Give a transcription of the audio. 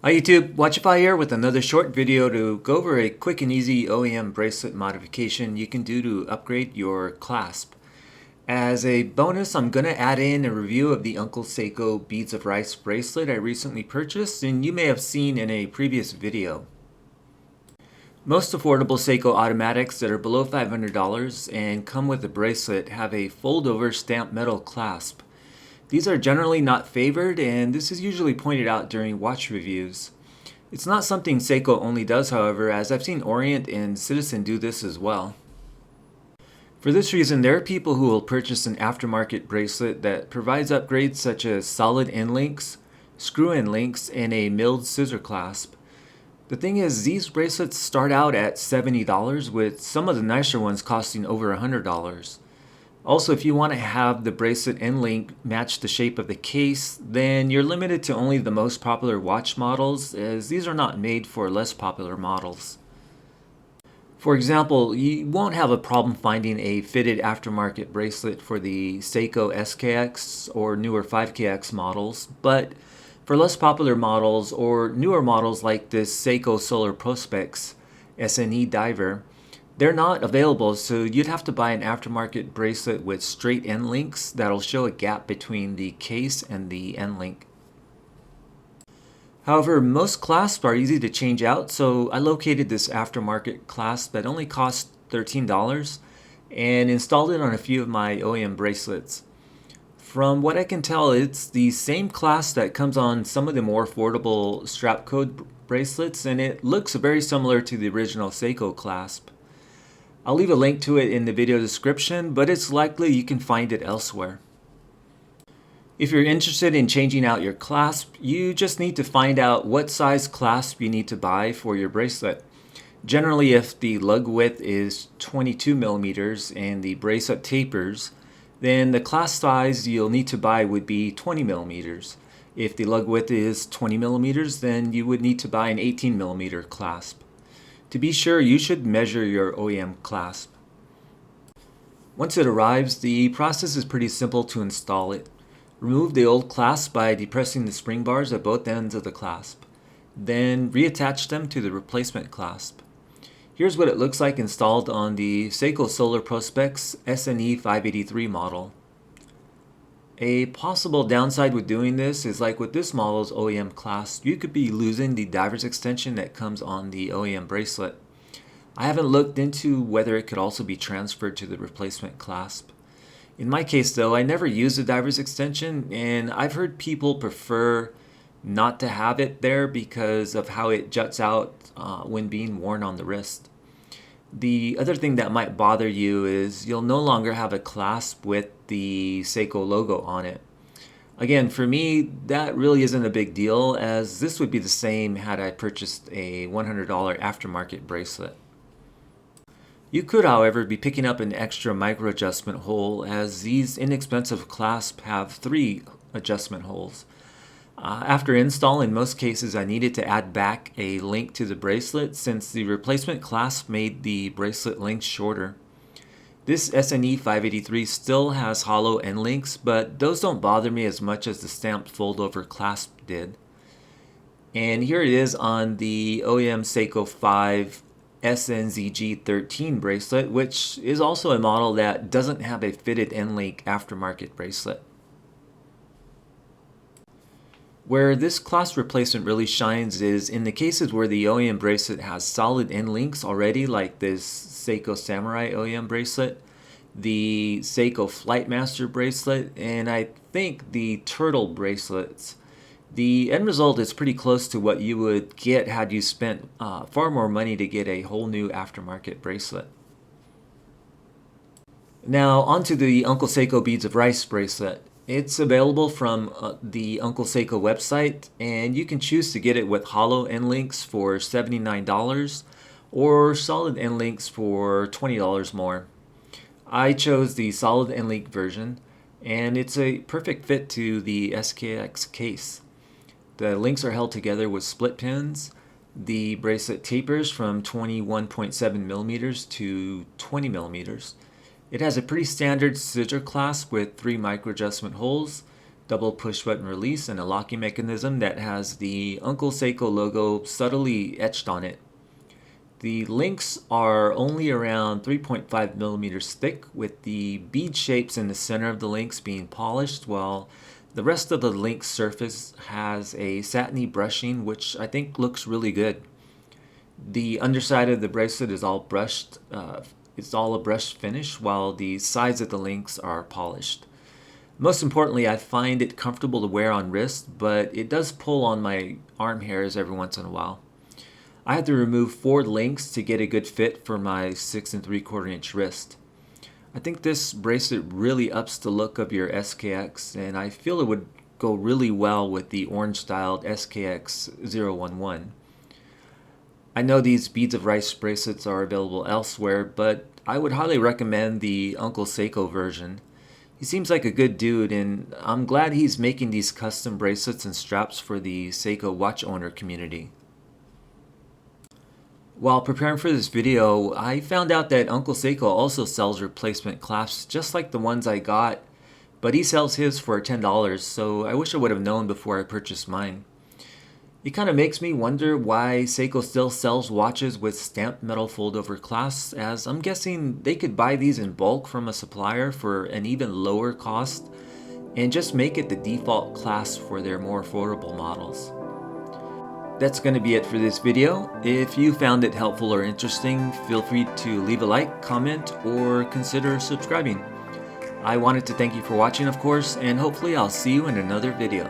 Hi YouTube, Watchify here with another short video to go over a quick and easy OEM bracelet modification you can do to upgrade your clasp. As a bonus, I'm going to add in a review of the Uncle Seiko Beads of Rice bracelet I recently purchased and you may have seen in a previous video. Most affordable Seiko automatics that are below $500 and come with a bracelet have a fold-over stamped metal clasp. These are generally not favored, and this is usually pointed out during watch reviews. It's not something Seiko only does, however, as I've seen Orient and Citizen do this as well. For this reason, there are people who will purchase an aftermarket bracelet that provides upgrades such as solid end links, screw-in links, and a milled scissor clasp. The thing is, these bracelets start out at $70, with some of the nicer ones costing over $100. Also, if you want to have the bracelet end link match the shape of the case, then you're limited to only the most popular watch models, as these are not made for less popular models. For example, you won't have a problem finding a fitted aftermarket bracelet for the Seiko SKX or newer 5KX models, but for less popular models or newer models like this Seiko Solar Prospex SNE diver, they're not available, so you'd have to buy an aftermarket bracelet with straight end links that'll show a gap between the case and the end link. However, most clasps are easy to change out, so I located this aftermarket clasp that only cost $13 and installed it on a few of my OEM bracelets. From what I can tell, it's the same clasp that comes on some of the more affordable strap code bracelets, and it looks very similar to the original Seiko clasp. I'll leave a link to it in the video description, but it's likely you can find it elsewhere. If you're interested in changing out your clasp, you just need to find out what size clasp you need to buy for your bracelet. Generally, if the lug width is 22 millimeters and the bracelet tapers, then the clasp size you'll need to buy would be 20 millimeters. If the lug width is 20 millimeters, then you would need to buy an 18 millimeter clasp. To be sure, you should measure your OEM clasp. Once it arrives, the process is pretty simple to install it. Remove the old clasp by depressing the spring bars at both ends of the clasp. Then reattach them to the replacement clasp. Here's what it looks like installed on the Seiko Solar Prospex SNE 583 model. A possible downside with doing this is, like with this model's OEM clasp, you could be losing the diver's extension that comes on the OEM bracelet. I haven't looked into whether it could also be transferred to the replacement clasp. In my case though, I never used the diver's extension, and I've heard people prefer not to have it there because of how it juts out when being worn on the wrist. The other thing that might bother you is you'll no longer have a clasp with the Seiko logo on it. Again, for me, that really isn't a big deal, as this would be the same had I purchased a $100 aftermarket bracelet. You could, however, be picking up an extra micro adjustment hole, as these inexpensive clasps have 3 adjustment holes. After install, in most cases, I needed to add back a link to the bracelet since the replacement clasp made the bracelet length shorter. This SNE 583 still has hollow end links, but those don't bother me as much as the stamped fold-over clasp did. And here it is on the OEM Seiko 5 SNZG13 bracelet, which is also a model that doesn't have a fitted end link aftermarket bracelet. Where this clasp replacement really shines is in the cases where the OEM bracelet has solid end links already, like this Seiko Samurai OEM bracelet, the Seiko Flightmaster bracelet, and I think the Turtle bracelets. The end result is pretty close to what you would get had you spent far more money to get a whole new aftermarket bracelet. Now onto the Uncle Seiko Beads of Rice bracelet. It's available from the Uncle Seiko website, and you can choose to get it with hollow end links for $79 or solid end links for $20 more. I chose the solid end link version, and it's a perfect fit to the SKX case. The links are held together with split pins. The bracelet tapers from 21.7 millimeters to 20 millimeters. It has a pretty standard scissor clasp with 3 micro adjustment holes. double push button release, and a locking mechanism that has the Uncle Seiko logo subtly etched on it. The links are only around 3.5 millimeters thick, with the bead shapes in the center of the links being polished, while the rest of the link surface has a satiny brushing, which I think looks really good. The underside of the bracelet is all brushed. It's all a brushed finish, while the sides of the links are polished. Most importantly, I find it comfortable to wear on wrist, but it does pull on my arm hairs every once in a while. I had to remove 4 links to get a good fit for my 6 3/4 inch wrist. I think this bracelet really ups the look of your SKX, and I feel it would go really well with the orange styled SKX 011. I know these beads of rice bracelets are available elsewhere, but I would highly recommend the Uncle Seiko version. He seems like a good dude, and I'm glad he's making these custom bracelets and straps for the Seiko watch owner community. While preparing for this video, I found out that Uncle Seiko also sells replacement clasps just like the ones I got, but he sells his for $10, so I wish I would have known before I purchased mine. It kind of makes me wonder why Seiko still sells watches with stamped metal fold-over clasps, as I'm guessing they could buy these in bulk from a supplier for an even lower cost and just make it the default clasp for their more affordable models. That's going to be it for this video. If you found it helpful or interesting, feel free to leave a like, comment, or consider subscribing. I wanted to thank you for watching, of course, and hopefully I'll see you in another video.